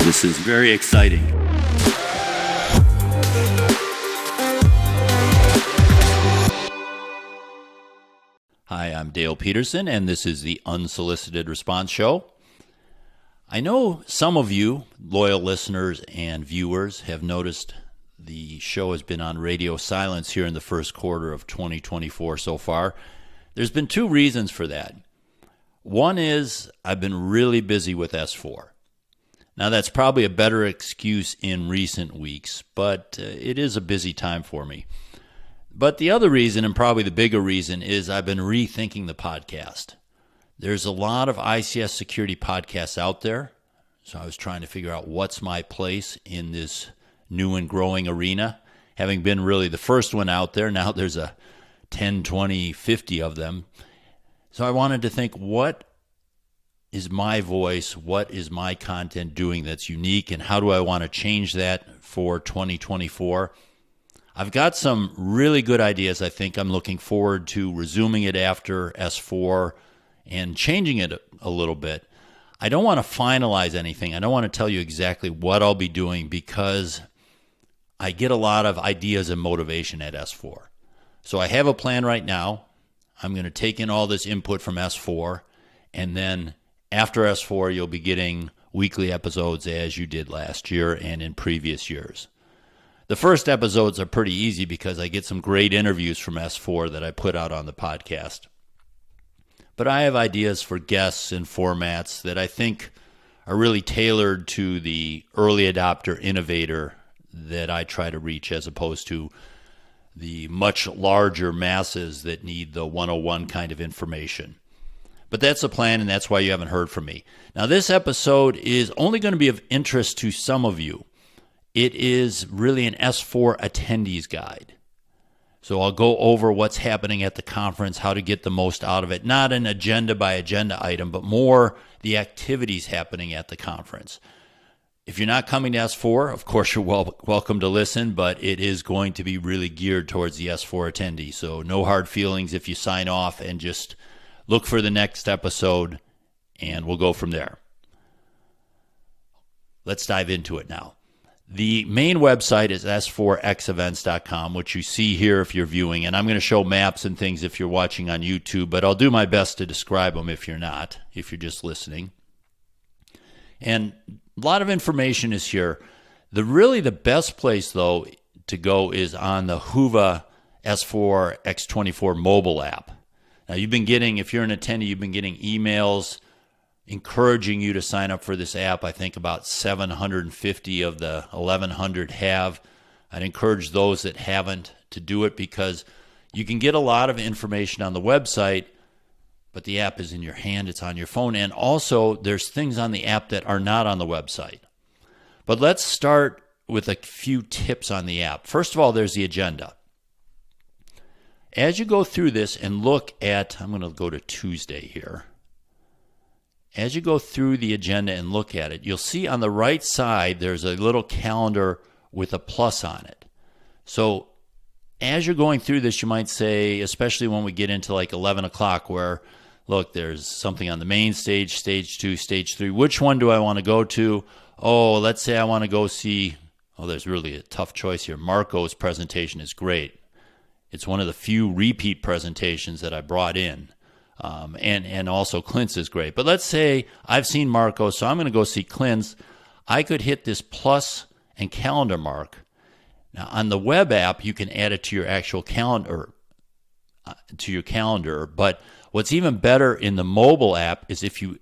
This is very exciting. Hi, I'm Dale Peterson, and this is the Unsolicited Response Show. I know some of you, loyal listeners and viewers, have noticed the show has been on radio silence here in the first quarter of 2024 so far. There's been two reasons for that. One is I've been really busy with S4. Now, that's probably a better excuse in recent weeks, but it is a busy time for me. But the other reason, and probably the bigger reason, is I've been rethinking the podcast. There's a lot of ICS security podcasts out there, so I was trying to figure out what's my place in this new and growing arena. Having been really the first one out there, now there's a 10, 20, 50 of them. So I wanted to think, what is my voice? What is my content doing that's unique? And how do I want to change that for 2024? I've got some really good ideas. I think I'm looking forward to resuming it after S4 and changing it a little bit. I don't want to finalize anything. I don't want to tell you exactly what I'll be doing because I get a lot of ideas and motivation at S4. So I have a plan right now. I'm going to take in all this input from S4, and then after S4, you'll be getting weekly episodes as you did last year and in previous years. The first episodes are pretty easy because I get some great interviews from S4 that I put out on the podcast. But I have ideas for guests and formats that I think are really tailored to the early adopter innovator that I try to reach, as opposed to the much larger masses that need the 101 kind of information. But that's the plan, and that's why you haven't heard from me. Now, this episode is only going to be of interest to some of you. It is really an S4 attendees guide. So I'll go over what's happening at the conference, how to get the most out of it. Not an agenda by agenda item, but more the activities happening at the conference. If you're not coming to S4, of course you're welcome to listen, but it is going to be really geared towards the S4 attendee. So no hard feelings if you sign off, and just look for the next episode, and we'll go from there. Let's dive into it now. The main website is s4xevents.com, which you see here if you're viewing, and I'm going to show maps and things if you're watching on YouTube, but I'll do my best to describe them if you're not, if you're just listening. And a lot of information is here. The best place, though, to go is on the Huva S4x24 mobile app. Now, you've been getting, if you're an attendee, you've been getting emails encouraging you to sign up for this app. I think about 750 of the 1,100 have. I'd encourage those that haven't to do it, because you can get a lot of information on the website, but the app is in your hand, it's on your phone, and also there's things on the app that are not on the website. But let's start with a few tips on the app. First of all, there's the agenda. As you go through this and look at, I'm going to go to Tuesday here. As you go through the agenda and look at it, you'll see on the right side there's a little calendar with a plus on it. So as you're going through this, you might say, especially when we get into like 11 o'clock where, look, there's something on the main stage, stage 2, stage 3. Which one do I want to go to? Oh, let's say I want to go see, there's really a tough choice here. Marco's presentation is great. It's one of the few repeat presentations that I brought in. And also Clint's is great. But let's say I've seen Marco, so I'm going to go see Clint's. I could hit this plus and calendar mark. Now, on the web app, you can add it to your actual calendar, But what's even better in the mobile app is if you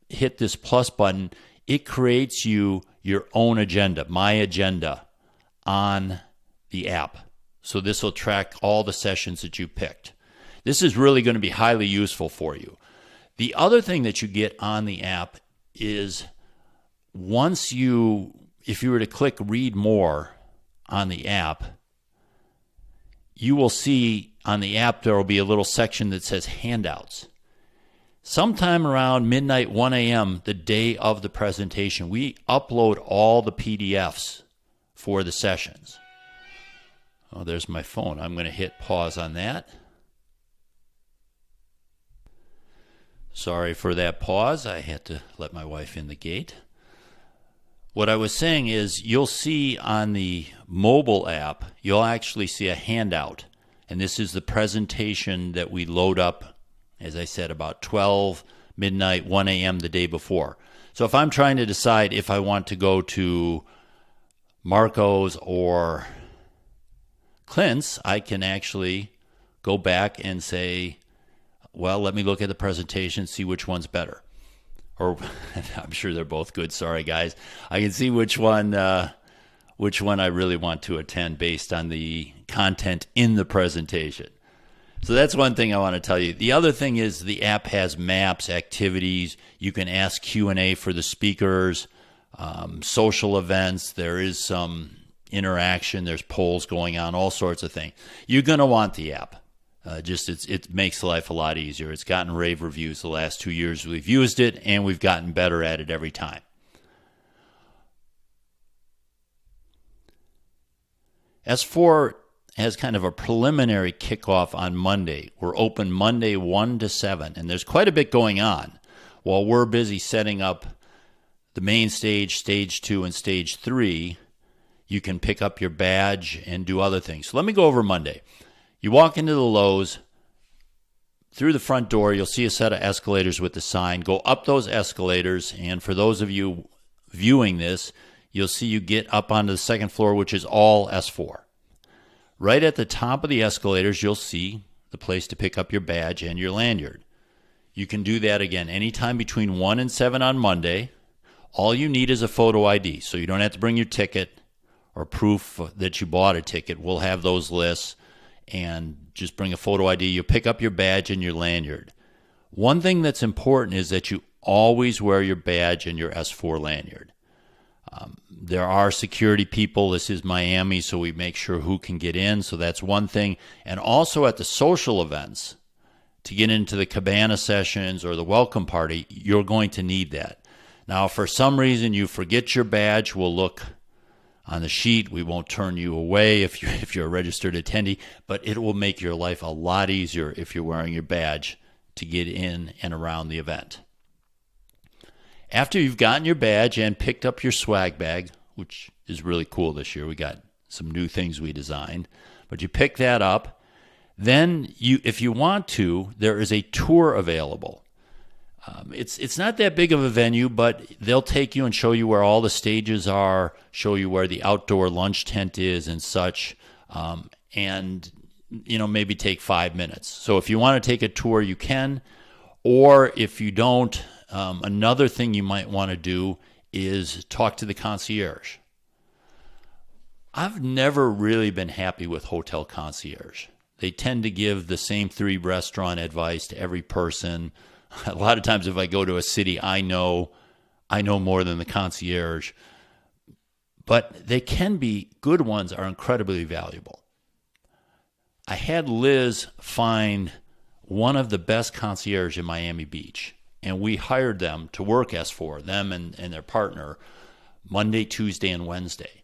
hit this plus button, it creates you your own agenda, my agenda, on the app. So this will track all the sessions that you picked. This is really going to be highly useful for you. The other thing that you get on the app is if you were to click read more on the app, you will see on the app there will be a little section that says handouts. Sometime around midnight, 1 a.m., the day of the presentation, we upload all the PDFs for the sessions. Oh, there's my phone. I'm going to hit pause on that. Sorry for that pause. I had to let my wife in the gate. What I was saying is you'll see on the mobile app, you'll actually see a handout. And this is the presentation that we load up, as I said, about 12 midnight, 1 a.m. the day before. So if I'm trying to decide if I want to go to Marco's or Clint's, I can actually go back and say, well, let me look at the presentation, see which one's better. Or I'm sure they're both good. Sorry, guys. I can see which one I really want to attend based on the content in the presentation. So that's one thing I want to tell you. The other thing is the app has maps, activities. You can ask Q&A for the speakers, social events. There is some interaction. There's polls going on, all sorts of things. You're going to want the app. It makes life a lot easier. It's gotten rave reviews the last 2 years we've used it, and we've gotten better at it every time. S4 has kind of a preliminary kickoff on Monday. We're open Monday 1 to 7, and there's quite a bit going on. While we're busy setting up the main stage, stage 2, and stage 3, you can pick up your badge and do other things. So let me go over Monday. You walk into the Lowe's. Through the front door, you'll see a set of escalators with the sign. Go up those escalators, and for those of you viewing this, you'll see you get up onto the second floor, which is all S4. Right at the top of the escalators, you'll see the place to pick up your badge and your lanyard. You can do that again anytime between 1 and 7 on Monday. All you need is a photo ID, so you don't have to bring your ticket or proof that you bought a ticket. We'll have those lists, and just bring a photo ID. You pick up your badge and your lanyard. One thing that's important is that you always wear your badge and your S4 lanyard. There are security people. This is Miami, so we make sure who can get in. So that's one thing. And also at the social events, to get into the Cabana Sessions or the welcome party, you're going to need that. Now, if for some reason you forget your badge, we'll look on the sheet. We won't turn you away if you're a registered attendee, but it will make your life a lot easier if you're wearing your badge to get in and around the event. After you've gotten your badge and picked up your swag bag, which is really cool this year, we got some new things we designed, but you pick that up, then if you want to, there is a tour available. It's not that big of a venue, but they'll take you and show you where all the stages are, show you where the outdoor lunch tent is and such, and maybe take 5 minutes. So if you want to take a tour, you can, or if you don't, another thing you might want to do is talk to the concierge. I've never really been happy with hotel concierge. They tend to give the same 3 restaurant advice to every person. A lot of times if I go to a city, I know more than the concierge. But they can be, good ones are incredibly valuable. I had Liz find one of the best concierge in Miami Beach, and we hired them to work S4, them and their partner, Monday, Tuesday, and Wednesday.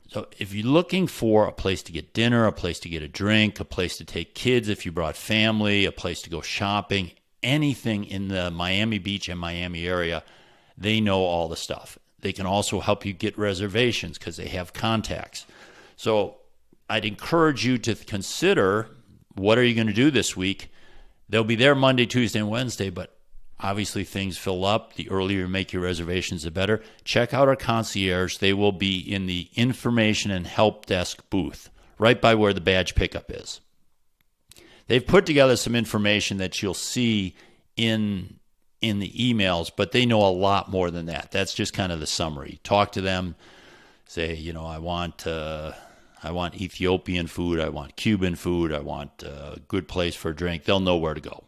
So if you're looking for a place to get dinner, a place to get a drink, a place to take kids if you brought family, a place to go shopping, anything in the Miami Beach and Miami area, they know all the stuff. They can also help you get reservations because they have contacts. So I'd encourage you to consider, what are you going to do this week? They'll be there Monday, Tuesday, and Wednesday, but obviously things fill up. The earlier you make your reservations, the better. Check out our concierge. They will be in the information and help desk booth, right by where the badge pickup is. They've put together some information that you'll see in the emails, but they know a lot more than that. That's just kind of the summary. Talk to them. Say, I want Ethiopian food. I want Cuban food. I want a good place for a drink. They'll know where to go.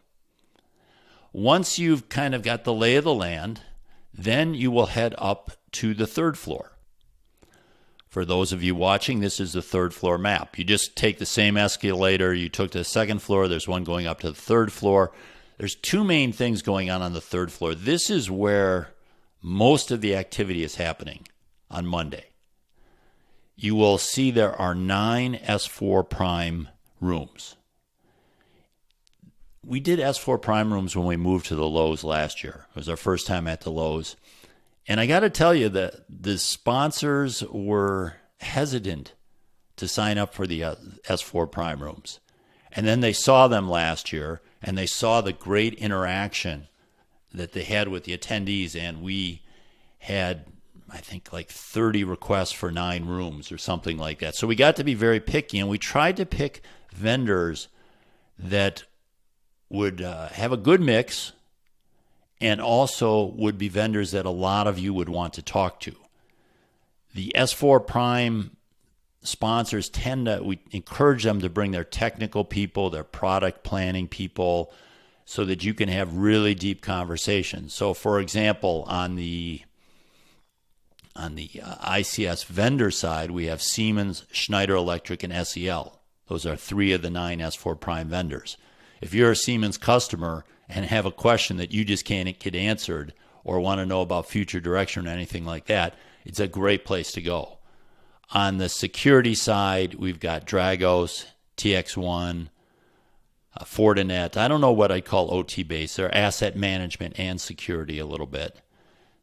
Once you've kind of got the lay of the land, then you will head up to the 3rd floor. For those of you watching, this is the 3rd floor map. You just take the same escalator you took to the 2nd floor. There's one going up to the 3rd floor. There's 2 main things going on the 3rd floor. This is where most of the activity is happening on Monday. You will see there are 9 S4 Prime rooms. We did S4 Prime rooms when we moved to the Lowe's last year. It was our first time at the Lowe's. And I got to tell you that the sponsors were hesitant to sign up for the S4 Prime rooms. And then they saw them last year, and they saw the great interaction that they had with the attendees, and we had, I think, like 30 requests for 9 rooms or something like that. So we got to be very picky, and we tried to pick vendors that would have a good mix and also would be vendors that a lot of you would want to talk to. The S4 Prime sponsors we encourage them to bring their technical people, their product planning people, so that you can have really deep conversations. So, for example, on the ICS vendor side, we have Siemens, Schneider Electric, and SEL. Those are 3 of the 9 S4 Prime vendors. If you're a Siemens customer and have a question that you just can't get answered or want to know about future direction or anything like that, it's a great place to go. On the security side, we've got Dragos, TX1, Fortinet. I don't know what I'd call OT based. They're asset management and security a little bit.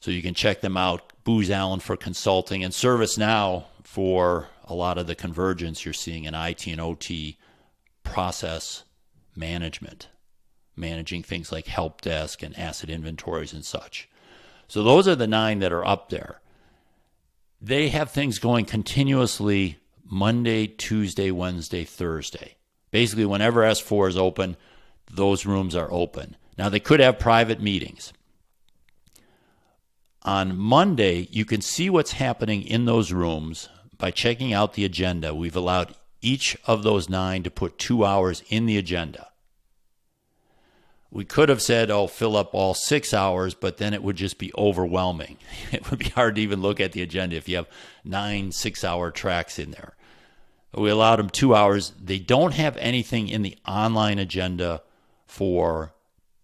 So you can check them out. Booz Allen for consulting, and ServiceNow for a lot of the convergence you're seeing in IT and OT process management, managing things like help desk and asset inventories and such. So those are the 9 that are up there. They have things going continuously Monday, Tuesday, Wednesday, Thursday. Basically, whenever S4 is open, those rooms are open. Now, they could have private meetings. On Monday, you can see what's happening in those rooms by checking out the agenda. We've allowed each of those 9 to put 2 hours in the agenda. We could have said, fill up all 6 hours, but then it would just be overwhelming. It would be hard to even look at the agenda if you have 9 6-hour tracks in there. We allowed them 2 hours. They don't have anything in the online agenda for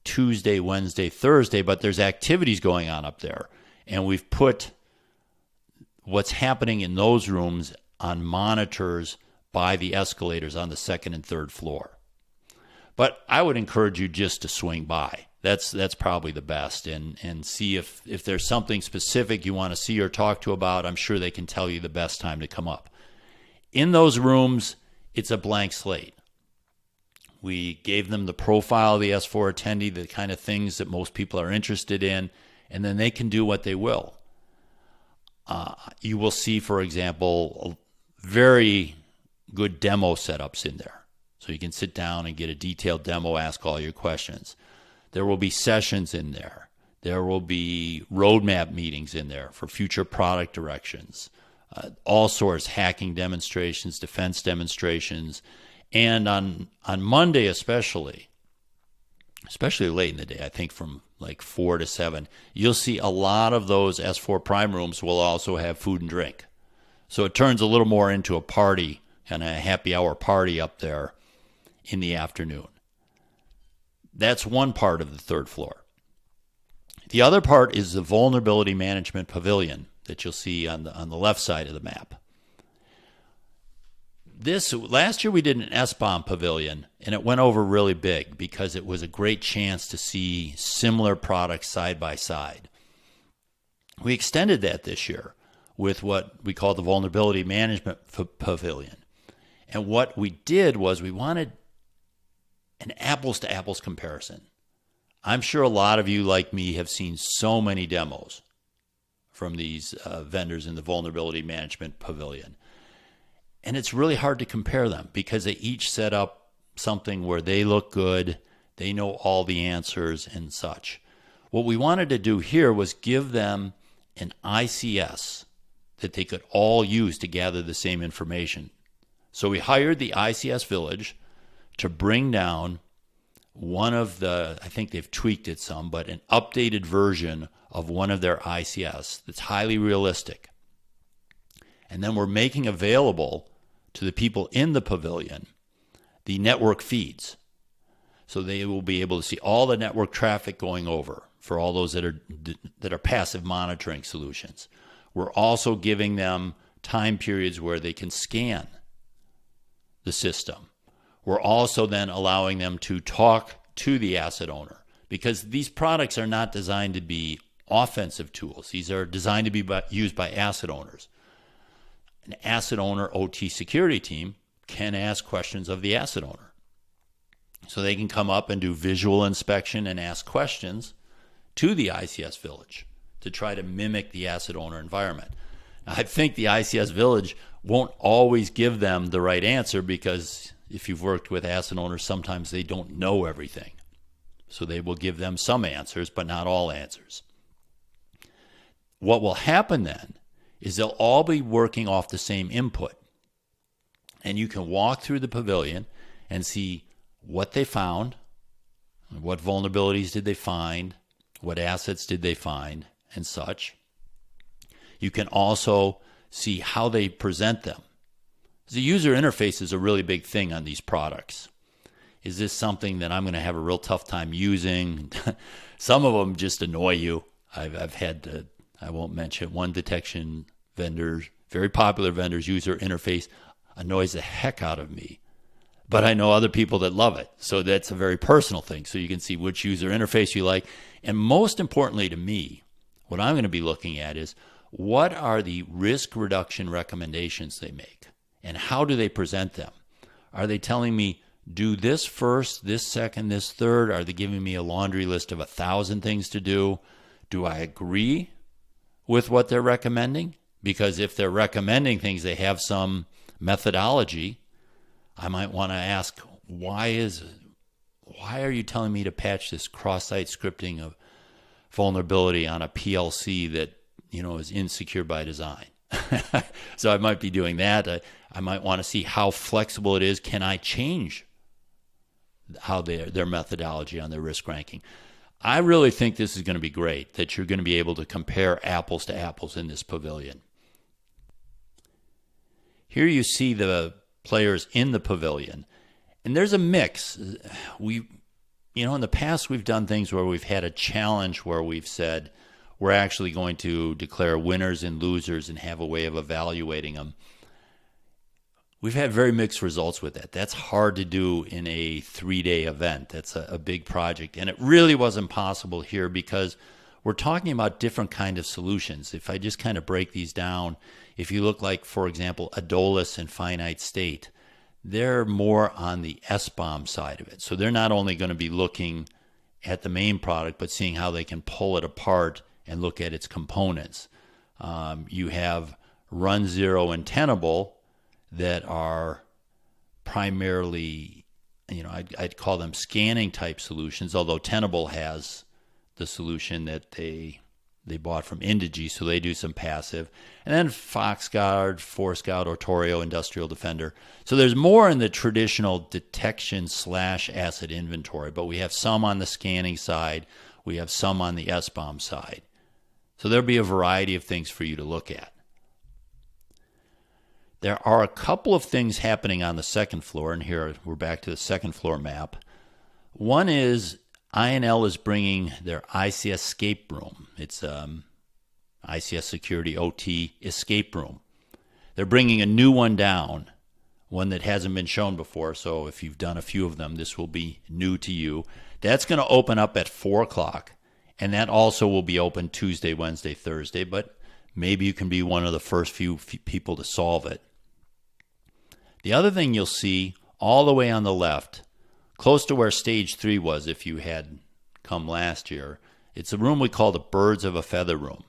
Tuesday, Wednesday, Thursday, but there's activities going on up there. And we've put what's happening in those rooms on monitors by the escalators on the 2nd and 3rd floor. But I would encourage you just to swing by. That's probably the best, and see if there's something specific you want to see or talk to about. I'm sure they can tell you the best time to come up. In those rooms, it's a blank slate. We gave them the profile of the S4 attendee, the kind of things that most people are interested in, and then they can do what they will. You will see, for example, very good demo setups in there. So you can sit down and get a detailed demo, ask all your questions. There will be sessions in there. There will be roadmap meetings in there for future product directions, all sorts, hacking demonstrations, defense demonstrations. And on Monday especially late in the day, I think from like 4 to 7, you'll see a lot of those S4 Prime rooms will also have food and drink. So it turns a little more into a party, kind of a happy hour party up there in the afternoon. That's one part of the 3rd floor. The other part is the Vulnerability Management Pavilion that you'll see on the left side of the map. Last year we did an SBOM Pavilion, and it went over really big because it was a great chance to see similar products side by side. We extended that this year with what we call the Vulnerability Management Pavilion. And what we did was we wanted an apples-to-apples comparison. I'm sure a lot of you, like me, have seen so many demos from these vendors in the Vulnerability Management Pavilion. And it's really hard to compare them because they each set up something where they look good, they know all the answers and such. What we wanted to do here was give them an ICS that they could all use to gather the same information. So we hired the ICS Village to bring down one of the, I think they've tweaked it some, but an updated version of one of their ICS that's highly realistic. And then we're making available to the people in the pavilion the network feeds. So they will be able to see all the network traffic going over for all those that are passive monitoring solutions. We're also giving them time periods where they can scan the system. We're also then allowing them to talk to the asset owner because these products are not designed to be offensive tools. These are designed to be used by asset owners. An asset owner OT security team can ask questions of the asset owner. So they can come up and do visual inspection and ask questions to the ICS village to try to mimic the asset owner environment. Now, I think the ICS village won't always give them the right answer, because if you've worked with asset owners, sometimes they don't know everything. So they will give them some answers, but not all answers. What will happen then is they'll all be working off the same input. And you can walk through the pavilion and see what they found, what vulnerabilities did they find, what assets did they find, and such. You can also see how they present them. The user interface is a really big thing on these products. Is this something that I'm going to have a real tough time using? Some of them just annoy you. I've had, I won't mention, one detection vendor, very popular vendor's user interface annoys the heck out of me. But I know other people that love it. So that's a very personal thing. So you can see which user interface you like. And most importantly to me, what I'm going to be looking at is, what are the risk reduction recommendations they make? And how do they present them? Are they telling me, do this first, this second, this third? Are they giving me a laundry list of 1,000 things to do? Do I agree with what they're recommending? Because if they're recommending things, they have some methodology. I might want to ask, why are you telling me to patch this cross-site scripting of vulnerability on a PLC that, is insecure by design? So I might be doing that. I might want to see how flexible it is. Can I change how their methodology on their risk ranking? I really think this is going to be great, that you're going to be able to compare apples to apples in this pavilion. Here you see the players in the pavilion, and there's a mix. In the past we've done things where we've had a challenge where we've said we're actually going to declare winners and losers and have a way of evaluating them. We've had very mixed results with that. That's hard to do in a 3-day event. That's a big project, and it really wasn't possible here because we're talking about different kind of solutions. If I just kind of break these down, if you look like, for example, Adolis and Finite State, they're more on the SBOM side of it. So they're not only going to be looking at the main product, but seeing how they can pull it apart and look at its components. You have Run Zero and Tenable that are primarily, I'd call them scanning type solutions, although Tenable has the solution that they bought from Indigi, so they do some passive. And then FoxGuard, ForceGuard, Ortorio, Industrial Defender. So there's more in the traditional detection / asset inventory, but we have some on the scanning side. We have some on the SBOM side. So there'll be a variety of things for you to look at. There are a couple of things happening on the second floor, and here we're back to the second floor map. One is INL is bringing their ICS escape room. It's ICS Security OT escape room. They're bringing a new one down, one that hasn't been shown before, so if you've done a few of them, this will be new to you. That's going to open up at 4 o'clock, and that also will be open Tuesday, Wednesday, Thursday, but maybe you can be one of the first few people to solve it. The other thing you'll see all the way on the left, close to where Stage 3 was if you had come last year, it's a room we call the Birds of a Feather room.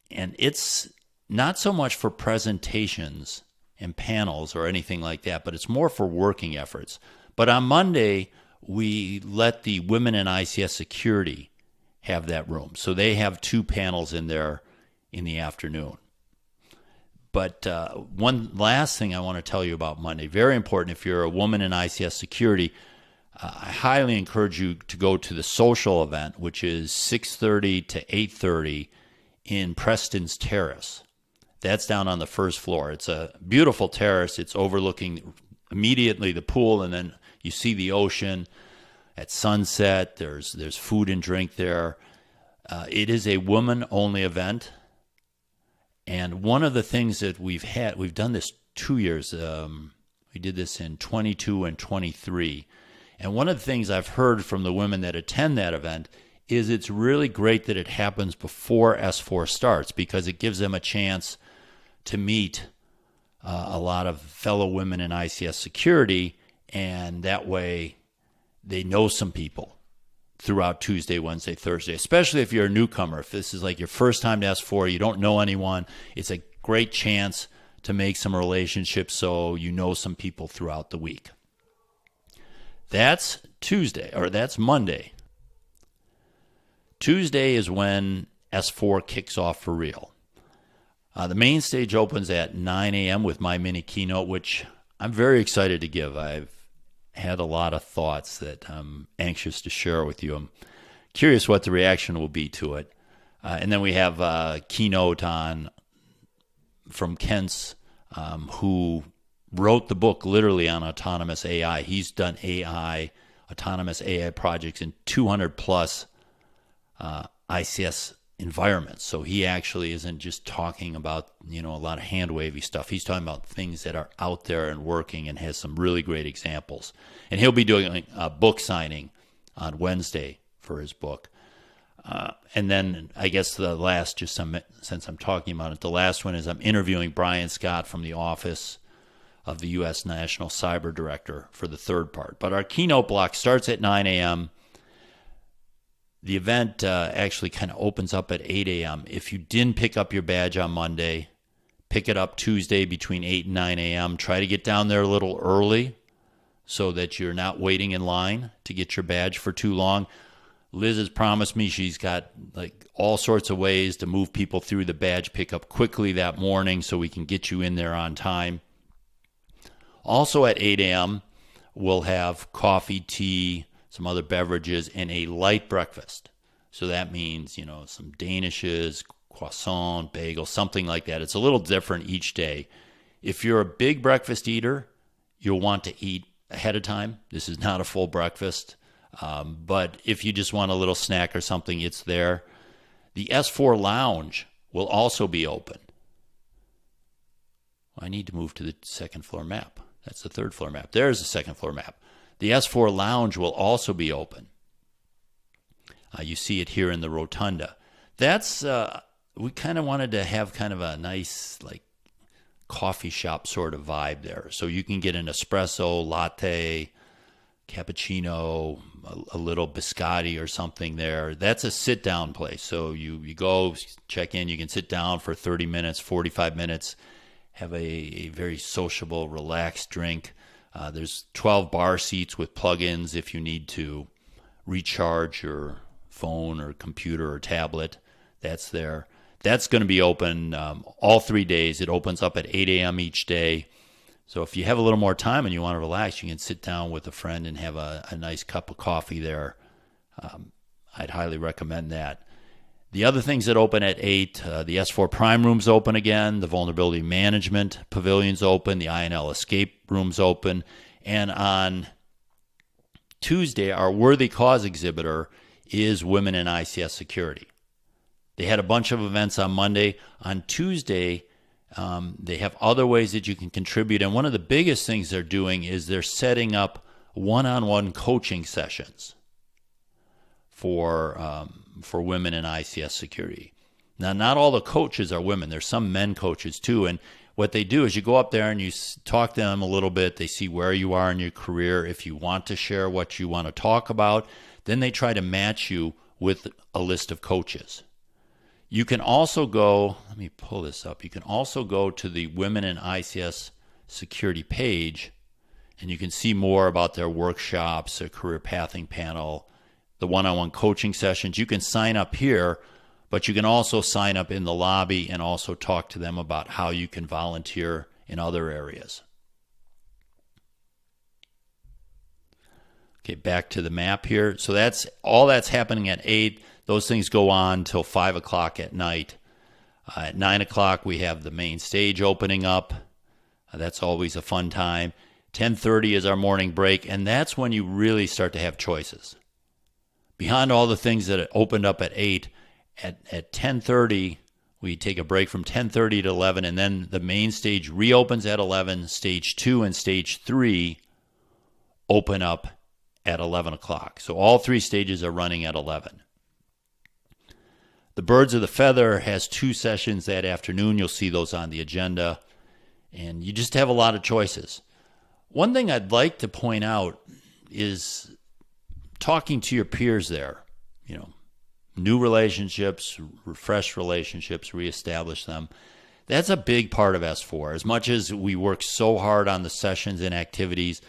And it's not so much for presentations and panels or anything like that, but it's more for working efforts. But on Monday, we let the Women in ICS Security have that room. So they have 2 panels in there in the afternoon. But one last thing I want to tell you about Monday, very important if you're a woman in ICS security, I highly encourage you to go to the social event, which is 6:30 to 8:30 in Preston's Terrace. That's down on the first floor. It's a beautiful terrace. It's overlooking immediately the pool, and then you see the ocean at sunset. There's food and drink there. It is a woman-only event. And one of the things that we've done this 2 years. We did this in 22 and 23. And one of the things I've heard from the women that attend that event is it's really great that it happens before S4 starts, because it gives them a chance to meet a lot of fellow women in ICS security, and that way they know some people throughout Tuesday, Wednesday, Thursday, especially if you're a newcomer. If this is like your first time to S4, you don't know anyone, it's a great chance to make some relationships so you know some people throughout the week. That's Tuesday, or that's Monday. Tuesday is when S4 kicks off for real. The main stage opens at 9 a.m. with my mini keynote, which I'm very excited to give. I've had a lot of thoughts that I'm anxious to share with you. I'm curious what the reaction will be to it. And then we have a keynote from Kent's, who wrote the book literally on autonomous AI. He's done autonomous AI projects in 200 plus ICS environments. So he actually isn't just talking about, a lot of hand-wavy stuff. He's talking about things that are out there and working, and has some really great examples. And he'll be doing a book signing on Wednesday for his book. And then I guess the last, since I'm talking about it, the last one is I'm interviewing Brian Scott from the Office of the U.S. National Cyber Director for the third part. But our keynote block starts at 9 a.m. The event actually kind of opens up at 8 a.m. If you didn't pick up your badge on Monday, pick it up Tuesday between 8 and 9 a.m. Try to get down there a little early so that you're not waiting in line to get your badge for too long. Liz has promised me she's got like all sorts of ways to move people through the badge pickup quickly that morning so we can get you in there on time. Also at 8 a.m., we'll have coffee, tea, some other beverages, and a light breakfast. So that means, some danishes, croissant, bagel, something like that. It's a little different each day. If you're a big breakfast eater, you'll want to eat ahead of time. This is not a full breakfast. But if you just want a little snack or something, it's there. The S4 lounge will also be open. I need to move to the second floor map. That's the third floor map. There's the second floor map. The S4 lounge will also be open. You see it here in the rotunda. That's, we kind of wanted to have kind of a nice, like, coffee shop sort of vibe there. So you can get an espresso, latte, cappuccino, a little biscotti or something there. That's a sit-down place. So you go, check in, you can sit down for 30 minutes, 45 minutes, have a very sociable, relaxed drink. There's 12 bar seats with plug-ins if you need to recharge your phone or computer or tablet. That's there. That's going to be open all 3 days. It opens up at 8 a.m. each day. So if you have a little more time and you want to relax, you can sit down with a friend and have a nice cup of coffee there. I'd highly recommend that. The other things that open at 8, the S4 Prime Room's open again, the Vulnerability Management Pavilion's open, the INL Escape Room's open, and on Tuesday, our Worthy Cause exhibitor is Women in ICS Security. They had a bunch of events on Monday. On Tuesday, they have other ways that you can contribute, and one of the biggest things they're doing is they're setting up one-on-one coaching sessions for women in ICS security. Now, not all the coaches are women. There's some men coaches too, and what they do is you go up there and you talk to them a little bit. They see where you are in your career. If you want to share what you want to talk about, then they try to match you with a list of coaches. You can also go, let me pull this up. You can also go to the Women in ICS Security page, and you can see more about their workshops, their career pathing panel, the one-on-one coaching sessions. You can sign up here, but you can also sign up in the lobby and also talk to them about how you can volunteer in other areas. Okay, back to the map here. So that's all that's happening at 8. Those things go on till 5 o'clock at night. At 9 o'clock, we have the main stage opening up. That's always a fun time. 10:30 is our morning break, and that's when you really start to have choices. Beyond all the things that opened up at 8, at 10:30, we take a break from 10:30 to 11, and then the main stage reopens at 11. Stage 2 and Stage 3 open up at 11 o'clock. So all 3 stages are running at 11. The Birds of the Feather has 2 sessions that afternoon. You'll see those on the agenda. And you just have a lot of choices. One thing I'd like to point out is talking to your peers there. New relationships, refresh relationships, reestablish them. That's a big part of S4. As much as we work so hard on the sessions and activities,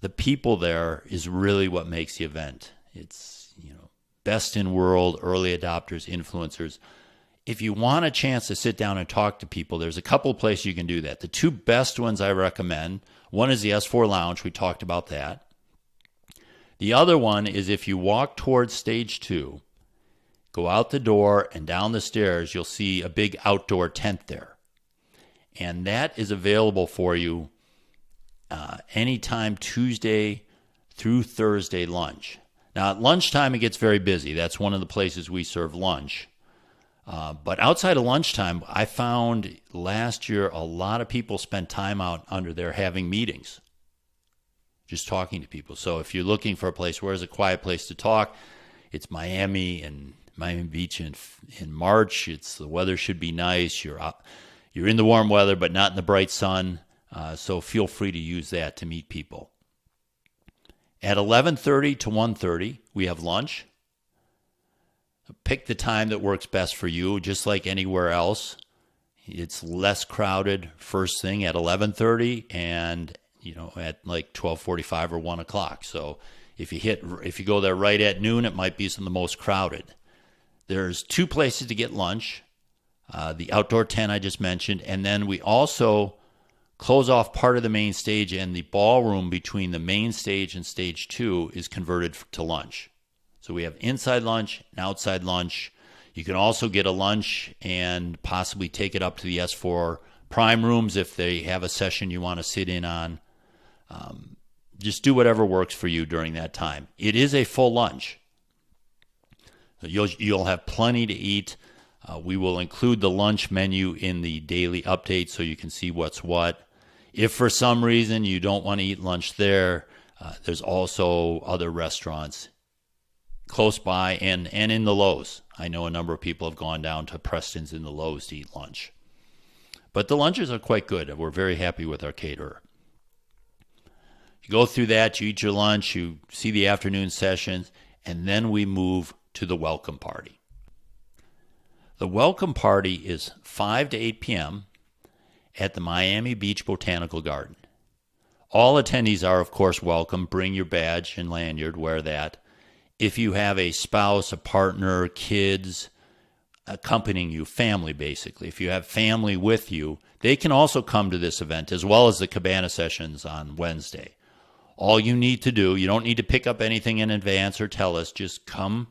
the people there is really what makes the event. It's, best in world, early adopters, influencers. If you want a chance to sit down and talk to people, there's a couple of places you can do that. The 2 best ones I recommend, one is the S4 Lounge. We talked about that. The other one is if you walk towards stage 2, go out the door and down the stairs, you'll see a big outdoor tent there. And that is available for you anytime Tuesday through Thursday lunch. Now, at lunchtime, it gets very busy. That's one of the places we serve lunch. But outside of lunchtime, I found last year a lot of people spent time out under there having meetings, just talking to people. So if you're looking for a place, where's a quiet place to talk, it's Miami and Miami Beach in March. The weather should be nice. You're in the warm weather, but not in the bright sun. So feel free to use that to meet people. At 11:30 to 1:30, we have lunch. Pick the time that works best for you, just like anywhere else. It's less crowded first thing at 11:30 and at like 12:45 or 1 o'clock. So if you go there right at noon, it might be some of the most crowded. There's 2 places to get lunch, the outdoor tent I just mentioned, and then we also close off part of the main stage, and the ballroom between the main stage and stage 2 is converted to lunch. So we have inside lunch and outside lunch. You can also get a lunch and possibly take it up to the S4 Prime rooms if they have a session you want to sit in on. Just do whatever works for you during that time. It is a full lunch. You'll have plenty to eat. We will include the lunch menu in the daily update so you can see what's what. If for some reason you don't want to eat lunch there, there's also other restaurants close by and in the Lowe's. I know a number of people have gone down to Preston's in the Lowe's to eat lunch. But the lunches are quite good. We're very happy with our caterer. You go through that, you eat your lunch, you see the afternoon sessions, and then we move to the welcome party. The welcome party is 5 to 8 p.m. at the Miami Beach Botanical Garden. All attendees are, of course, welcome. Bring your badge and lanyard, wear that. If you have a spouse, a partner, kids accompanying you, family basically, if you have family with you, they can also come to this event as well as the Cabana Sessions on Wednesday. All you need to do, you don't need to pick up anything in advance or tell us, just come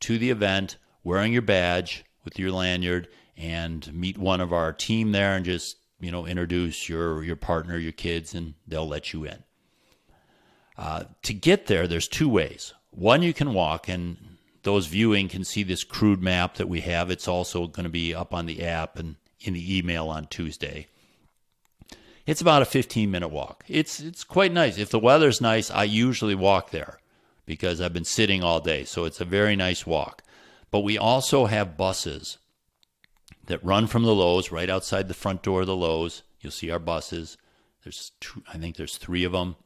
to the event wearing your badge with your lanyard and meet one of our team there and just, introduce your partner, your kids, and they'll let you in. To get there, there's 2 ways. One, you can walk, and those viewing can see this crude map that we have. It's also going to be up on the app and in the email on Tuesday. It's about a 15-minute walk. It's quite nice. If the weather's nice, I usually walk there because I've been sitting all day, so it's a very nice walk. But we also have buses that run from the Lowe's right outside the front door of the Lowe's. You'll see our buses. I think there's 3 of them.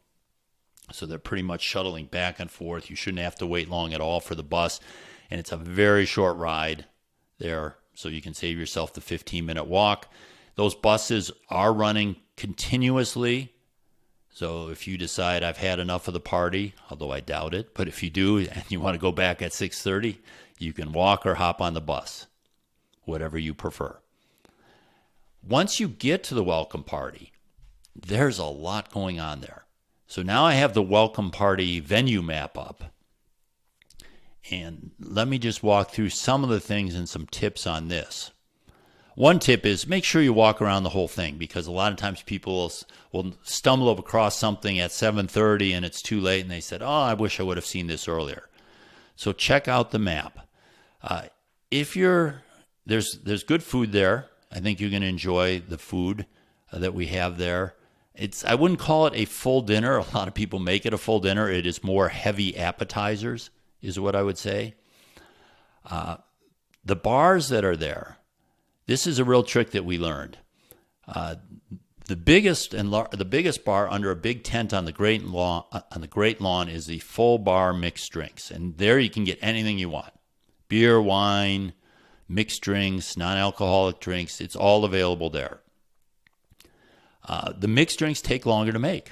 So they're pretty much shuttling back and forth. You shouldn't have to wait long at all for the bus. And it's a very short ride there, so you can save yourself the 15-minute walk. Those buses are running continuously. So if you decide I've had enough of the party, although I doubt it, but if you do and you want to go back at 6:30, you can walk or hop on the bus, whatever you prefer. Once you get to the welcome party, there's a lot going on there. So now I have the welcome party venue map up. And let me just walk through some of the things and some tips on this. One tip is make sure you walk around the whole thing, because a lot of times people will stumble across something at 7:30 and it's too late and they said, I wish I would have seen this earlier. So check out the map. There's good food there. I think you're going to enjoy the food that we have there. I wouldn't call it a full dinner. A lot of people make it a full dinner. It is more heavy appetizers, is what I would say. The bars that are there, this is a real trick that we learned. The biggest bar under a big tent on the Great Lawn is the full bar mixed drinks, and there you can get anything you want: beer, wine, mixed drinks, non-alcoholic drinks. It's all available there. The mixed drinks take longer to make.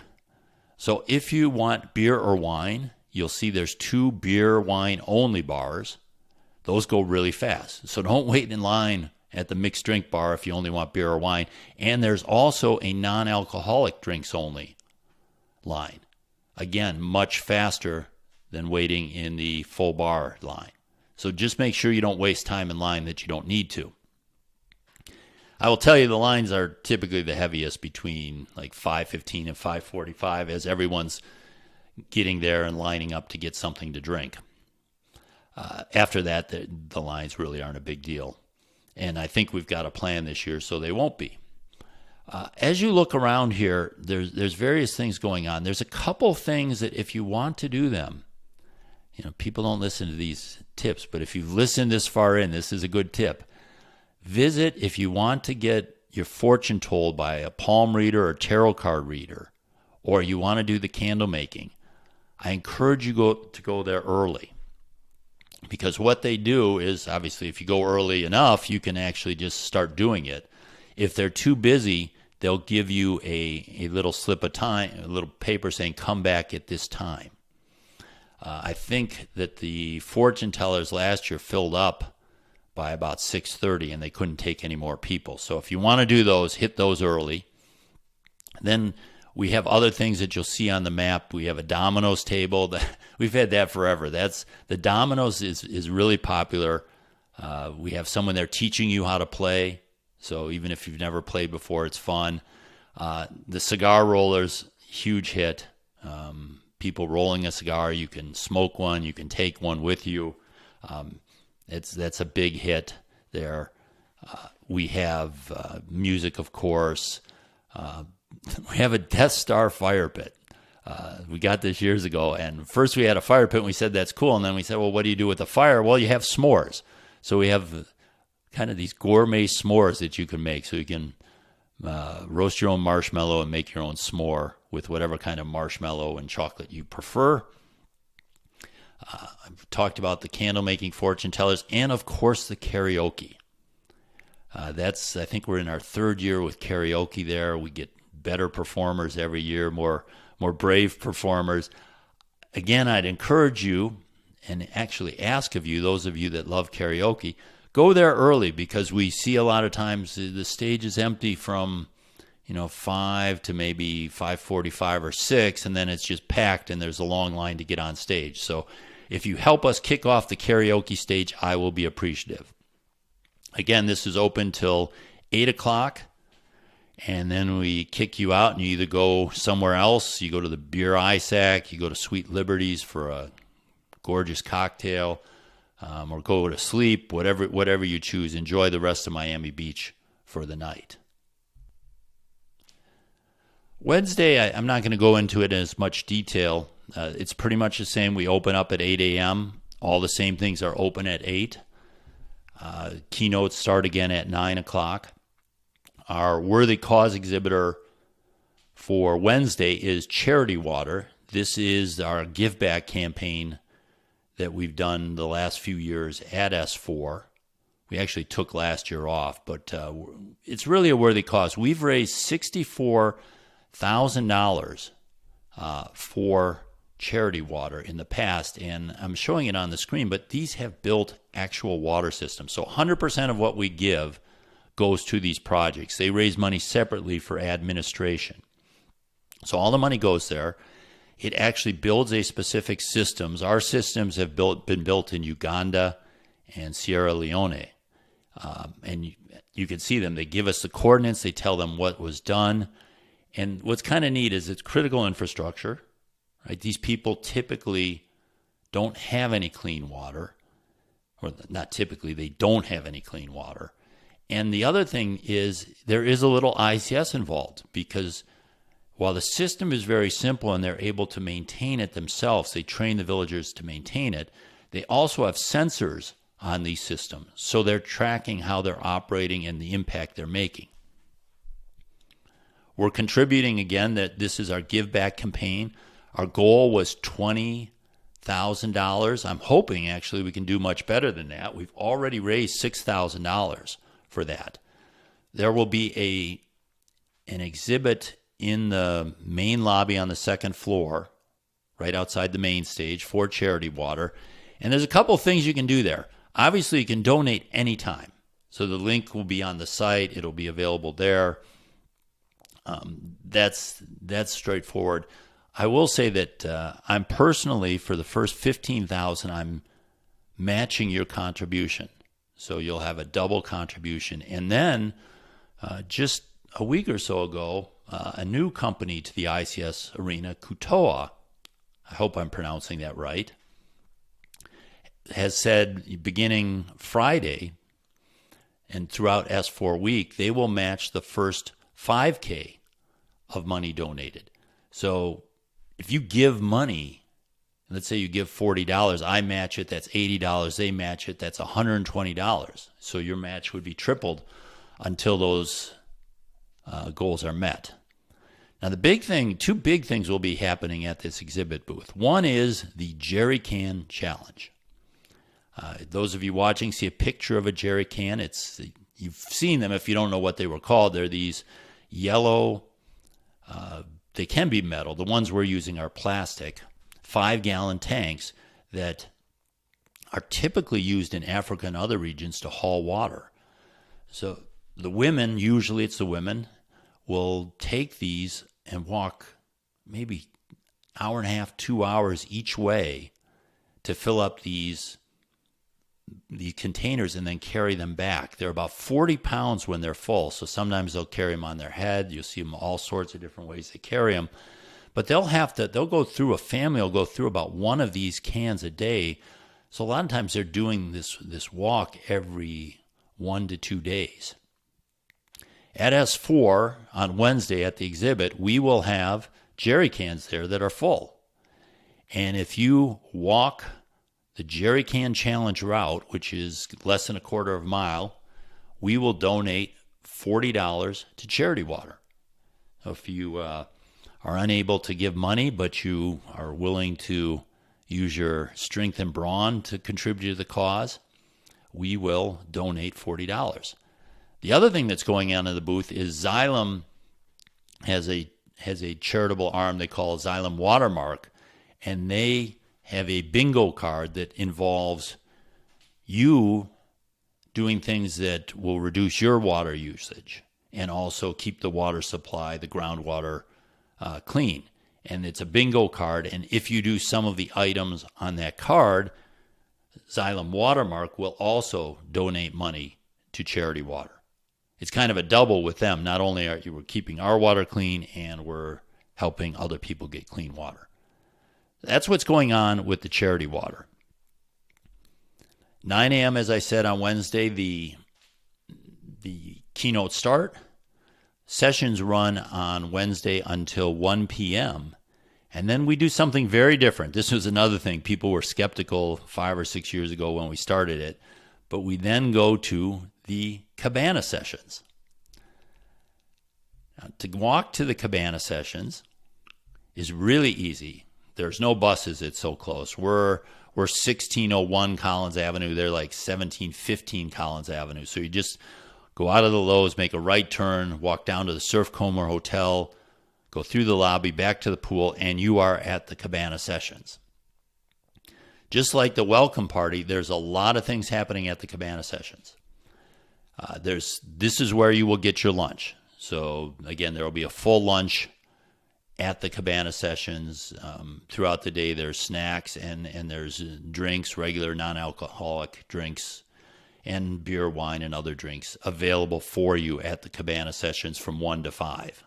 So if you want beer or wine, you'll see there's 2 beer, wine only bars. Those go really fast. So don't wait in line at the mixed drink bar if you only want beer or wine. And there's also a non-alcoholic drinks only line. Again, much faster than waiting in the full bar line. So just make sure you don't waste time in line that you don't need to. I will tell you the lines are typically the heaviest between like 5:15 and 5:45 as everyone's getting there and lining up to get something to drink. After that, the lines really aren't a big deal. And I think we've got a plan this year, so they won't be. As you look around here, there's various things going on. There's a couple things that if you want to do them, people don't listen to these tips, but if you've listened this far in, this is a good tip. Visit, if you want to get your fortune told by a palm reader or tarot card reader, or you want to do the candle making, I encourage you to go there early. Because what they do is, obviously, if you go early enough, you can actually just start doing it. If they're too busy, they'll give you a little slip of time, a little paper saying, come back at this time. I think that the fortune tellers last year filled up by about 6:30, and they couldn't take any more people. So if you want to do those, hit those early. Then we have other things that you'll see on the map. We have a dominoes table. We've had that forever. The dominoes is really popular. We have someone there teaching you how to play. So even if you've never played before, it's fun. The cigar rollers, huge hit. People rolling a cigar, you can smoke one, you can take one with you. That's a big hit there. We have music, of course. We have a Death Star fire pit. We got this years ago, and first we had a fire pit, and we said that's cool, and then we said, well, what do you do with the fire? Well, you have s'mores. So we have kind of these gourmet s'mores that you can make. So you can roast your own marshmallow and make your own s'more with whatever kind of marshmallow and chocolate you prefer. I've talked about the candle making fortune tellers, and of course the karaoke. I think we're in our 3rd year with karaoke there. We get better performers every year, more brave performers. Again, I'd encourage you and actually ask of you, those of you that love karaoke, go there early, because we see a lot of times the stage is empty from 5 to maybe 5:45 or 6, and then it's just packed and there's a long line to get on stage. So if you help us kick off the karaoke stage, I will be appreciative. Again, this is open till 8 o'clock, and then we kick you out and you either go somewhere else, you go to the Beer Isac, you go to Sweet Liberties for a gorgeous cocktail, or go to sleep, whatever you choose. Enjoy the rest of Miami Beach for the night. Wednesday, I'm not going to go into it in as much detail. It's pretty much the same. We open up at 8 a.m. All the same things are open at 8. Keynotes start again at 9 o'clock. Our Worthy Cause exhibitor for Wednesday is Charity Water. This is our give back campaign that we've done the last few years at S4. We actually took last year off, but it's really a worthy cause. We've raised $64,000 for Charity Water in the past, and I'm showing it on the screen, but these have built actual water systems. So 100% of what we give goes to these projects. They raise money separately for administration. So all the money goes there. It actually builds a specific systems. Our systems have been built in Uganda and Sierra Leone. And you can see them. They give us the coordinates. They tell them what was done. And what's kind of neat is it's critical infrastructure. Right? These people typically don't have any clean water. Or not typically, they don't have any clean water. And the other thing is there is a little ICS involved, because while the system is very simple and they're able to maintain it themselves, they train the villagers to maintain it, they also have sensors on these systems. So they're tracking how they're operating and the impact they're making. We're contributing again, that this is our give back campaign. Our goal was $20,000. I'm hoping actually we can do much better than that. We've already raised $6,000 for that. There will be an exhibit in the main lobby on the second floor, right outside the main stage, for charity water. And there's a couple of things you can do there. Obviously, you can donate anytime. So the link will be on the site. It'll be available there. That's straightforward. I will say that I'm personally, for the first $15,000, I'm matching your contribution. So you'll have a double contribution. And then just a week or so ago, a new company to the ICS arena, Kutoa, I hope I'm pronouncing that right, has said beginning Friday and throughout S4 week, they will match the first 5K of money donated. So if you give money, let's say you give $40, I match it, that's $80, they match it, that's $120. So your match would be tripled until those goals are met. Now two big things will be happening at this exhibit booth. One is the jerry can challenge. Those of you watching see a picture of a jerry can. You've seen them if you don't know what they were called. They're these yellow, they can be metal. The ones we're using are plastic, 5-gallon tanks that are typically used in Africa and other regions to haul water. So the women, usually it's the women, will take these and walk maybe hour and a half, 2 hours each way to fill up these containers and then carry them back. They're about 40 pounds when they're full, so sometimes they'll carry them on their head. You'll see them all sorts of different ways they carry them. But they'll go through, a family will go through about one of these cans a day. So a lot of times they're doing this walk every 1 to 2 days. At S4 on Wednesday at the exhibit, we will have jerry cans there that are full. And if you walk the jerry can challenge route, which is less than a quarter of a mile, we will donate $40 to charity water. So if you are unable to give money, but you are willing to use your strength and brawn to contribute to the cause, we will donate $40. The other thing that's going on in the booth is Xylem has a charitable arm they call Xylem Watermark, and they have a bingo card that involves you doing things that will reduce your water usage and also keep the water supply, the groundwater, clean. And it's a bingo card, and if you do some of the items on that card, Xylem Watermark will also donate money to charity water. It's kind of a double with them. Not only are we're keeping our water clean, and we're helping other people get clean water. That's what's going on with the charity water. 9 a.m., as I said, on Wednesday, the keynote start. Sessions run on Wednesday until 1 p.m., and then we do something very different. This was another thing. People were skeptical 5 or 6 years ago when we started it, but we then go to the Cabana Sessions. Now, to walk to the Cabana Sessions is really easy. There's no buses. It's so close. We're 1601 Collins Avenue. They're like 1715 Collins Avenue. So you just go out of the Lowe's, make a right turn, walk down to the Surf Comer Hotel, go through the lobby, back to the pool, and you are at the Cabana Sessions. Just like the welcome party, there's a lot of things happening at the Cabana Sessions. This is where you will get your lunch. So again, there will be a full lunch at the Cabana Sessions. Throughout the day, there's snacks and there's drinks, regular non-alcoholic drinks, and beer, wine, and other drinks available for you at the Cabana Sessions from 1 to 5.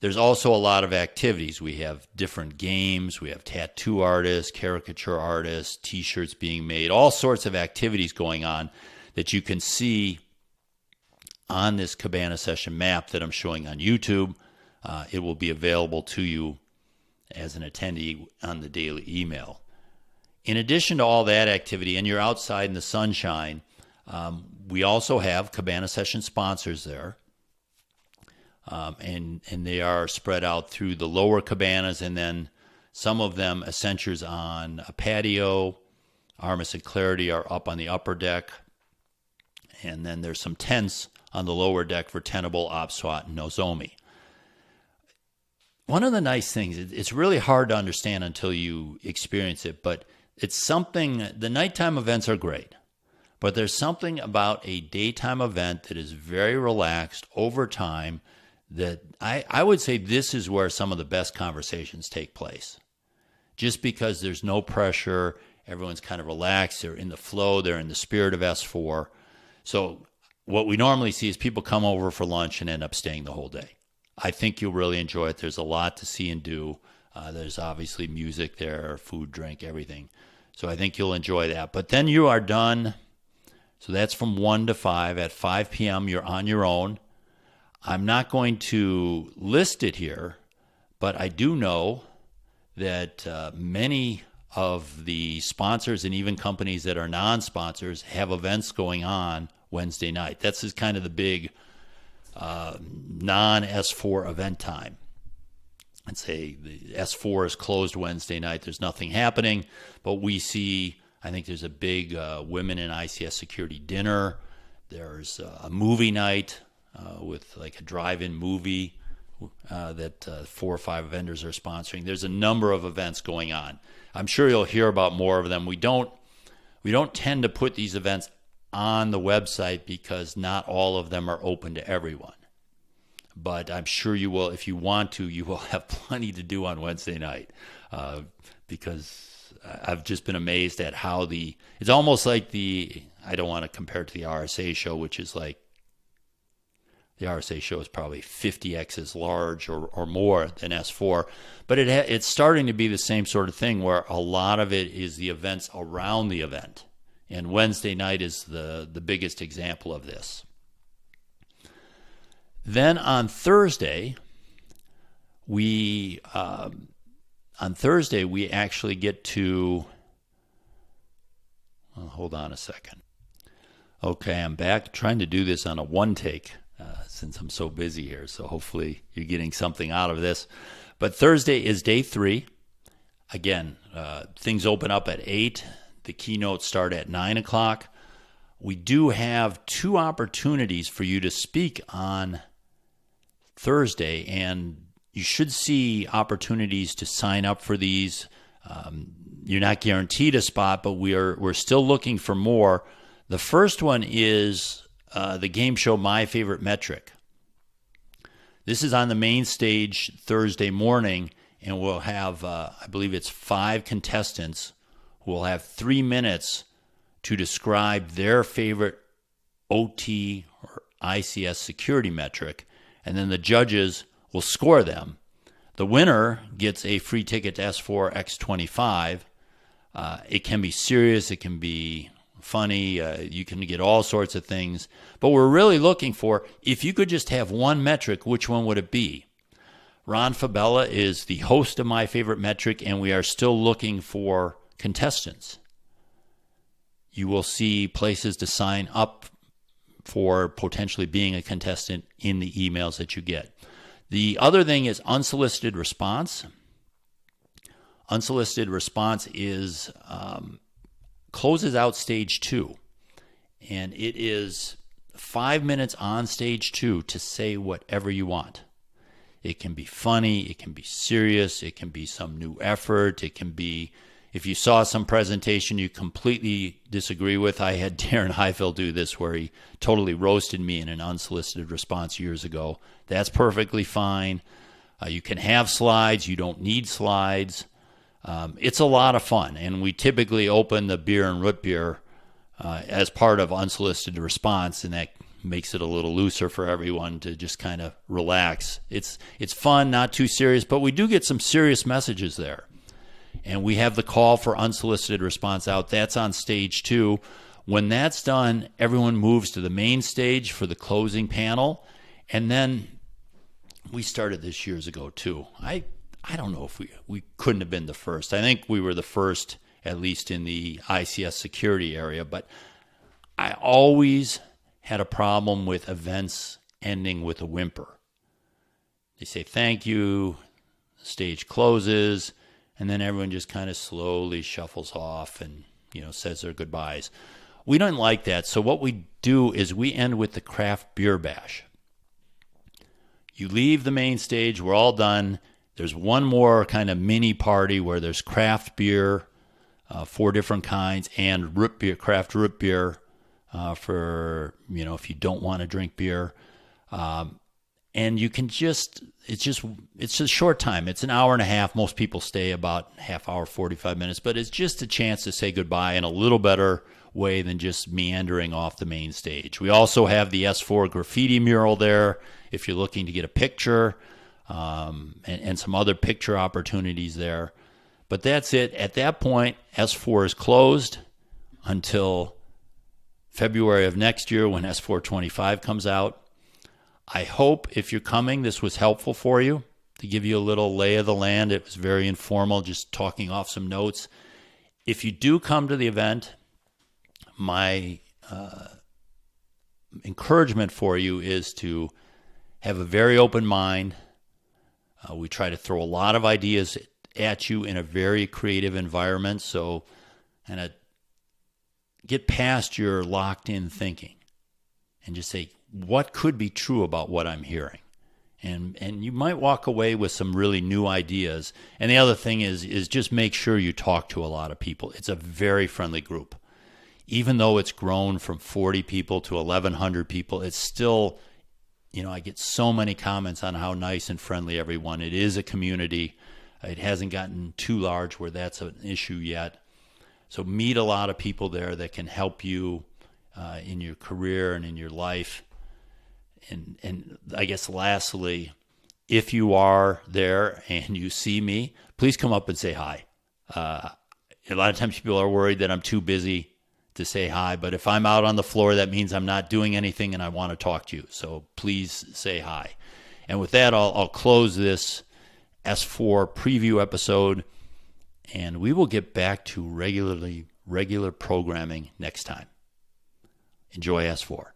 There's also a lot of activities. We have different games. We have tattoo artists, caricature artists, T-shirts being made, all sorts of activities going on that you can see on this Cabana Session map that I'm showing on YouTube. It will be available to you as an attendee on the daily email. In addition to all that activity, and you're outside in the sunshine, we also have Cabana Sessions sponsors there. And they are spread out through the lower cabanas, and then some of them Essentials on a patio. Armis and Clarity are up on the upper deck. And then there's some tents on the lower deck for Tenable, OpSWAT, and Nozomi. One of the nice things, it's really hard to understand until you experience it, but it's something, the nighttime events are great, but there's something about a daytime event that is very relaxed over time that I would say this is where some of the best conversations take place. Just because there's no pressure, everyone's kind of relaxed, they're in the flow, they're in the spirit of S4. So what we normally see is people come over for lunch and end up staying the whole day. I think you'll really enjoy it. There's a lot to see and do. There's obviously music there, food, drink, everything. So I think you'll enjoy that. But then you are done. So that's from 1 to 5. At 5 p.m., you're on your own. I'm not going to list it here, but I do know that many of the sponsors and even companies that are non-sponsors have events going on Wednesday night. That's kind of the big non-S4 event time. I'd say the S4 is closed Wednesday night. There's nothing happening, but we see, I think there's a big women in ICS security dinner. There's a movie night with like a drive-in movie that 4 or 5 vendors are sponsoring. There's a number of events going on. I'm sure you'll hear about more of them. We don't tend to put these events on the website because not all of them are open to everyone. But I'm sure you will, if you want to, you will have plenty to do on Wednesday night because I've just been amazed at how it's almost like I don't want to compare it to the RSA show, which is like, the RSA show is probably 50x as large or more than S4. But it's starting to be the same sort of thing where a lot of it is the events around the event. And Wednesday night is the biggest example of this. Then on Thursday, we actually get to, hold on a second. Okay, I'm back trying to do this on a one take since I'm so busy here. So hopefully you're getting something out of this. But Thursday is day 3. Again, things open up at 8. The keynotes start at 9 o'clock. We do have 2 opportunities for you to speak on Thursday, and you should see opportunities to sign up for these. You're not guaranteed a spot, but we're still looking for more. The first one is the game show My Favorite Metric. This is on the main stage Thursday morning, and we'll have, I believe it's 5 contestants who will have 3 minutes to describe their favorite OT or ICS security metric, and then the judges will score them. The winner gets a free ticket to S4x24. It can be serious, it can be funny, you can get all sorts of things. But we're really looking for, if you could just have one metric, which one would it be? Ron Fabella is the host of My Favorite Metric, and we are still looking for contestants. You will see places to sign up for potentially being a contestant in the emails that you get. The other thing is unsolicited response. Unsolicited response is closes out stage 2, and it is 5 minutes on stage 2 to say whatever you want. It can be funny, it can be serious, it can be some new effort, it can be if you saw some presentation you completely disagree with. I had Darren Heifeld do this where he totally roasted me in an unsolicited response years ago. That's perfectly fine. You can have slides, you don't need slides. It's a lot of fun, and we typically open the beer and root beer as part of unsolicited response, and that makes it a little looser for everyone to just kind of relax. It's fun, not too serious, but we do get some serious messages there. And we have the call for unsolicited response out. That's on stage 2. When that's done, everyone moves to the main stage for the closing panel, and then we started this years ago too. I don't know if we couldn't have been the first. I think we were the first at least in the ICS security area. But I always had a problem with events ending with a whimper. They say thank you, the stage closes, and then everyone just kind of slowly shuffles off and, says their goodbyes. We don't like that, so what we do is we end with the craft beer bash. You leave the main stage, we're all done. There's one more kind of mini party where there's craft beer, 4 different kinds, and root beer, craft root beer for, if you don't want to drink beer. And you can it's a short time. It's an hour and a half. Most people stay about half hour, 45 minutes, but it's just a chance to say goodbye in a little better way than just meandering off the main stage. We also have the S4 graffiti mural there if you're looking to get a picture, and some other picture opportunities there. But that's it. At that point, S4 is closed until February of next year when S4x24 comes out. I hope if you're coming, this was helpful for you to give you a little lay of the land. It was very informal, just talking off some notes. If you do come to the event, my encouragement for you is to have a very open mind. We try to throw a lot of ideas at you in a very creative environment, so kind of get past your locked-in thinking and just say, what could be true about what I'm hearing? And you might walk away with some really new ideas. And the other thing is just make sure you talk to a lot of people. It's a very friendly group. Even though it's grown from 40 people to 1,100 people, it's still, I get so many comments on how nice and friendly everyone. It is a community. It hasn't gotten too large where that's an issue yet. So meet a lot of people there that can help you in your career and in your life. And I guess lastly, if you are there and you see me, please come up and say hi. A lot of times people are worried that I'm too busy to say hi, but if I'm out on the floor, that means I'm not doing anything and I want to talk to you. So please say hi. And with that, I'll close this S4 preview episode, and we will get back to regular programming next time. Enjoy S4.